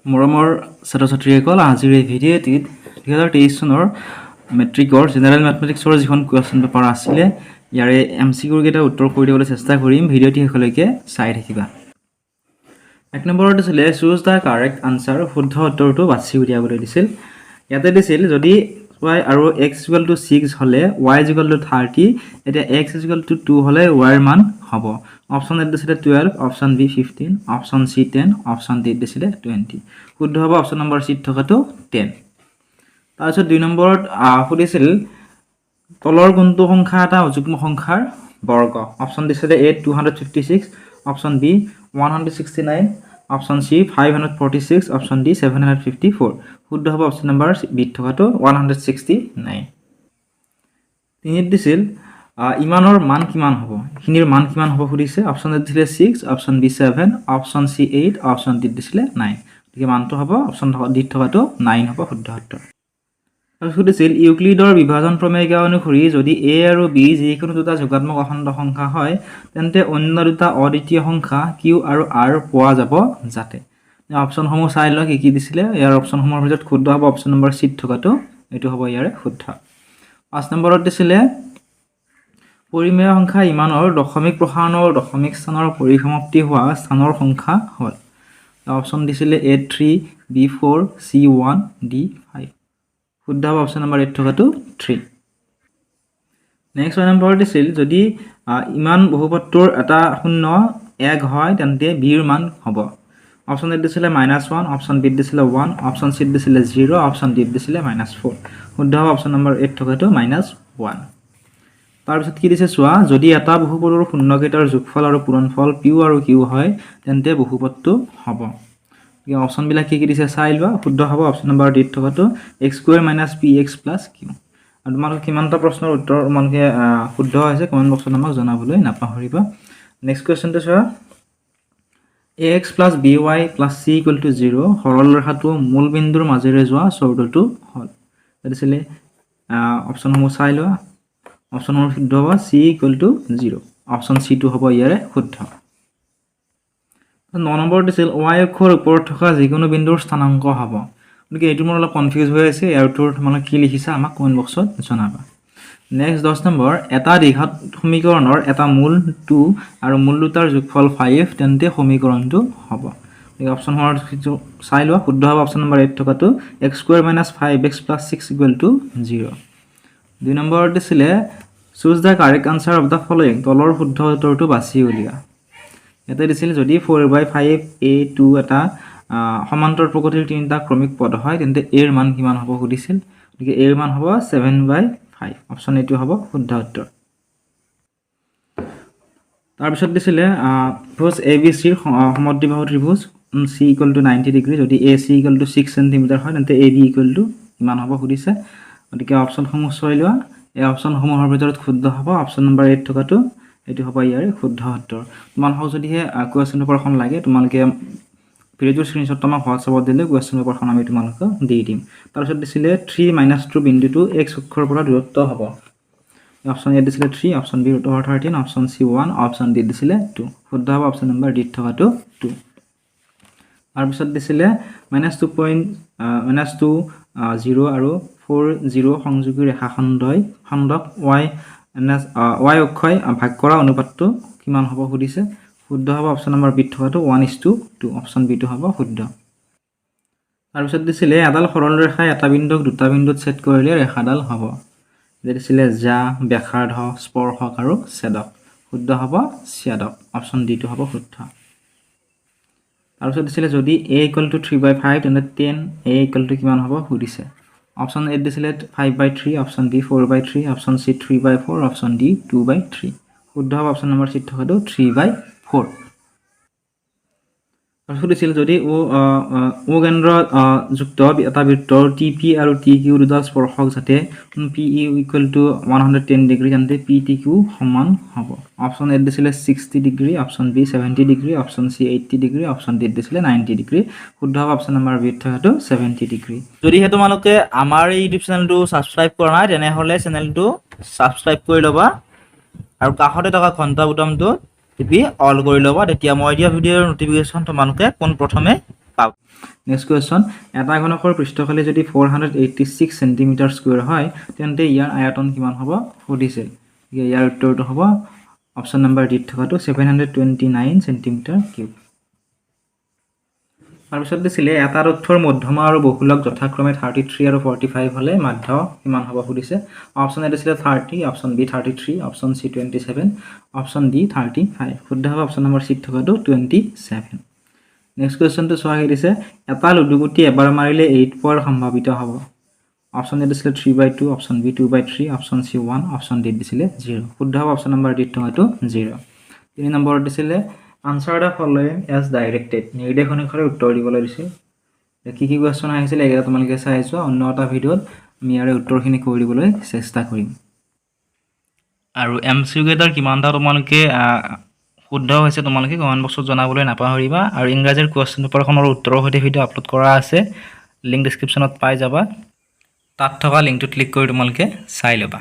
মৰমৰ ছাত্ৰ-ছাত্ৰীসকল আজিৰ এই ভিডিঅ'টিত 2023 চনৰ মেট্ৰিকৰ জেনেৰেল মেথমেটিক্সৰ যিখন কুৱেশ্যন পেপাৰ আছিলে ইয়াৰে এমচিকিউৰ কেইটা উত্তৰ কৰি দিবলৈ চেষ্টা কৰিম ভিডিঅ'টি শেষলৈকে চাই থাকিবা এক নম্বৰত আছিলে চুজ দা কাৰেক্ট আনসাৰ শুদ্ধ উত্তৰটো বাছি উলিয়াবলৈ দিছিল ইয়াতে দিছিল যদি y আৰু x 6 হলে y 30 এটা x 2 হলে y এর মান হ'ব অপশন এ দিছিলে 12 অপশন বি 15 অপশন সি 10 অপশন ডি দিছিলে 20 শুদ্ধ হ'ব অপশন নম্বৰ সি থকাটো 10 তাৰপিছত 2 নম্বৰত সুধিছিল তলৰ কোনটো সংখ্যা এটা যুগ্ম সংখ্যাৰ বৰ্গ অপশন দিছিলে a 256 option B 169 option C 546 option D 754 শুদ্ধ হ'ব অপশন নম্বৰ বি থকাটো 169 তিনিত দিছিল ইমানৰ মান কিমান হ'ব খিনিৰ মান কিমান হ'ব সুধিছে অপশন এ দিছিলে 6 অপশন বি 7 অপশন সি 8 অপশন ডি দিছিলে 9 গতিকে মানটো হ'ব অপশন ডি থকাটো 9 হ'ব শুদ্ধ উত্তৰ আৰু সুধিছিল ইউক্লিডৰ বিভাজন প্ৰমেয় অনুসৰি যদি a আৰু b যিকোনো দুটা যোগাত্মক অখণ্ড সংখ্যা হয় তেন্তে অন্য দুটা অদ্বিতীয় সংখ্যা q আৰু r পোৱা যাব যাতে অপশন সমূহ চাই লওক কি দিছিলে ইয়াৰ অপশন সমূহৰ ভিতৰত শুদ্ধ হ'ব অপশন নম্বৰ সি থকাটো এটো হ'ব ইয়াৰে শুদ্ধ 5 নম্বৰত দিছিলে পৰিমেয় সংখ্যা ইমানৰ দশমিক প্ৰসাৰণৰ দশমিক স্থানৰ পৰিসমাপ্তি হোৱা স্থানৰ সংখ্যা হ'ল অপশন দিছিলে a3 b4 c1 d5 শুদ্ধ হ'ব অপশন নম্বৰ 8 থকাটো 3 নেক্সট নম্বৰ দিছিল যদি ইমান বহুপদটোৰ এটা শূন্য 1 হয় তেন্তে b ৰ মান হ'ব অপশন এ দিছিলে -1 অপশন বি দিছিলে 1 অপশন সি দিছিলে 0 অপশন ডি দিছিলে -4 শুদ্ধ হ'ব অপশন নম্বৰ 8 থকাটো -1 তাৰ পিছত কি দিছে চোৱা যদি এটা বহুপদৰ শূন্যকেইটাৰ যোগফল আৰু পূৰণফল p আৰু q হয় তেন্তে বহুপদটো হ'ব এই অপশন বিলাক কি দিছে চাই লোৱা শুদ্ধ হ'ব অপশন নম্বৰ ডি থকাটো x² - px + q আৰু তোমালোক কিমানটা প্ৰশ্নৰ উত্তৰ তোমালোকে শুদ্ধ হৈছে কমেন্ট বক্সত আমাক জনাবলৈ নাপাহৰিবা নেক্সট কোৱেশ্চনটো চোৱা ax + by + c = 0 সৰল ৰেখাটো মূল বিন্দুৰ মাজেৰে যোৱা চৰ্তটো হ'ল দিছিলে অপশন সমূহ চাই লোৱা অপশন নম্বৰ শুদ্ধ হ'ব c = 0 অপশন c টো হ'ব ইয়াৰে শুদ্ধ 9 নম্বৰ দিছিল y অক্ষৰ ওপৰত থকা যিকোনো বিন্দুৰ স্থানাংক হ'ব গতিকে এইটো মোৰ অলপ কনফিউজ হৈ আছে ইয়াৰ উত্তৰ তোমালোকে কি লিখিছা আমাক কমেন্ট বক্সত জনাবা নেক্সট 10 নম্বৰ এটা দ্বিঘাত সমীকৰণৰ এটা মূল 2 আৰু মূল দুটাৰ যোগফল 5 তেন্তে সমীকৰণটো হ'ব এই অপশন সমূহ চাই লোৱা শুদ্ধ হ'ব অপশন নম্বৰ 8 থকাটো x² - 5x + 6 = 0 2 নম্বৰত দিছিলে choose the correct answer of the following তলৰ শুদ্ধ উত্তৰটো বাছি উলিয়া ইয়াতে দিছিল যদি 4/5a2 এটা সমান্তৰ প্ৰকৃতিৰ তিনিটা ক্ৰমিক পদ হয় তেন্তে a ৰ মান কিমান হ'ব সুধিছিল গতিকে a ৰ মান হ'ব 7/5 অপশন এটো হ'ব শুদ্ধ উত্তৰ তাৰ পিছত দিছিলে ত্ৰিভুজ abc ৰ সমদ্বিবাহু ত্ৰিভুজ c = 90 ডিগ্ৰী যদি ac = 6 cm হয় তেন্তে ab কিমান হ'ব সুধিছে গতিকে অপশন সমূহ চাই লোৱা এই অপশন সমূহৰ ভিতৰত শুদ্ধ হ'ব অপশন নম্বৰ 8 থকাটো এটো হ'ব ইয়াৰে শুদ্ধ উত্তৰ তোমালোকক যদি কোৱেশ্চন পেপাৰখন লাগে তোমালোকে ভিডিঅ'ৰ স্ক্ৰিনশ্বট তোমাক হোৱাটছআপত দিলে কোৱেশ্চন পেপাৰখন আমি তোমালোকক দি দিম তাৰ পিছত দিছিলে 3 - 2 বিন্দুটো x অক্ষৰ পৰা দূৰত্ব হ'ব অপশন এ দিছিলে 3 অপশন বি √13 অপশন সি 1 অপশন ডি দিছিলে 2 শুদ্ধ হ'ব অপশন নম্বৰ ডি থকাটো 2 তাৰ পিছত দিছিলে -2 0 আৰু 4 0 সংযোগী ৰেখাখণ্ডক y অক্ষয় ভাগ কৰা অনুপাতটো কিমান হ'ব সুধিছে শুদ্ধ হ'ব অপশন নম্বৰ বি থকাটো 1:2 অপশন বি টো হ'ব শুদ্ধ তাৰ পিছত দিছিলে এডাল সৰল ৰেখাই এটা বিন্দুক দুটা বিন্দুত ছেদ কৰিলে ৰেখাডাল হ'ব দিছিলে যা ব্যাসাৰ্ধ স্পৰ্শক আৰু ছেদক শুদ্ধ হ'ব ছেদক অপশন ডি টো হ'ব শুদ্ধ তাৰ পিছত দিছিলে যদি a = 3/5 তেন্তে 10a = কিমান হ'ব সুধিছে অপশন এ দিছিলে 5/3 অপশন বি 4/3 অপশন সি 3/4 অপশন ডি 2/3 শুদ্ধ হ'ব অপশন নম্বৰ সি থকাটো 3/4 আৰু সুধিছিল যদি ও কেন্দ্ৰ যুক্ত এটা বৃত্তৰ TP আৰু TQ দুটা স্পৰ্শক যাতে PE = 110 ডিগ্ৰী তেন্তে PTQ সমান হ'ব অপশন এ দিছিলে 60 degree option B 70 degree option C 80 degree option D দিছিলে 90 ডিগ্ৰী শুদ্ধ হ'ব অপশন নম্বৰ বি থকাটো 70 ডিগ্ৰী যদি হে তোমালোকে আমাৰ এই ইউটিউব চেনেলটো সাবস্ক্ৰাইব কৰা নাই তেনেহলে চেনেলটো সাবস্ক্ৰাইব কৰি লবা আৰু কাষতে থকা ঘণ্টা বুটামটো টিপি অল কৰি লবা তেতিয়া মই দিয়া ভিডিঅ'ৰ নটিফিকেশন তোমালোকে কোন প্ৰথমে পাব। নেক্সট কুৱেশ্যন, এটা ঘনকৰ পৃষ্ঠফালে যদি 486 সেন্টিমিটাৰ স্কুৱেৰ হয় তেন্তে ইয়াৰ আয়তন কিমান হ'ব সুধিছে। ইয়াৰ উত্তৰটো হ'ব অপশ্যন নম্বৰ ডি থকাটো 729 সেন্টিমিটাৰ কিউব। তাৰপিছত দিছিলে এটা তথ্যৰ মধ্যমা আৰু বহুলক যথাক্ৰমে 33 আৰু 45 হ'লে মাধ্য কিমান হ'ব সুধিছে। অপশ্যন এ দিছিলে 30, option B 33, option C 27, option D 35। শুদ্ধ হ'ব অপশ্যন নম্বৰ চি থকাটো 27। নেক্সট কুৱেশ্যনটো চোৱা দিছে এটা লুডুগুটি এবাৰ মাৰিলে 8 পোৱাৰ সম্ভাৱিত হ'ব। অপশ্যন এ দিছিলে 3/2, option B 2/3, option C 1, option D দিছিলে 0। শুদ্ধ হ'ব অপশ্যন নম্বৰ ডি থকাটো 0। 3 নম্বৰত দিছিলে answer the following as directed, নিৰ্দেশ অনুসাৰে উত্তৰ দিবলৈ দিছে। কি কি কুৱেশ্যন আহিছিলে একেটা তোমালোকে চাই আছো, অন্য এটা ভিডিঅ'ত আমি ইয়াৰে উত্তৰখিনি কৰি দিবলৈ চেষ্টা কৰিম। আৰু MCQ কেইটাৰ কিমানটা তোমালোকে শুদ্ধ হৈছে তোমালোকে কমেণ্ট বক্সত জনাবলৈ নাপাহৰিবা। আৰু ইংৰাজীৰ কুৱেশ্যন পেপাৰখনৰ উত্তৰৰ সৈতে ভিডিঅ' আপলোড কৰা আছে, লিংক ডেছক্ৰিপশ্যনত পাই যাবা। তাত থকা লিংকটো ক্লিক কৰি তোমালোকে চাই ল'বা।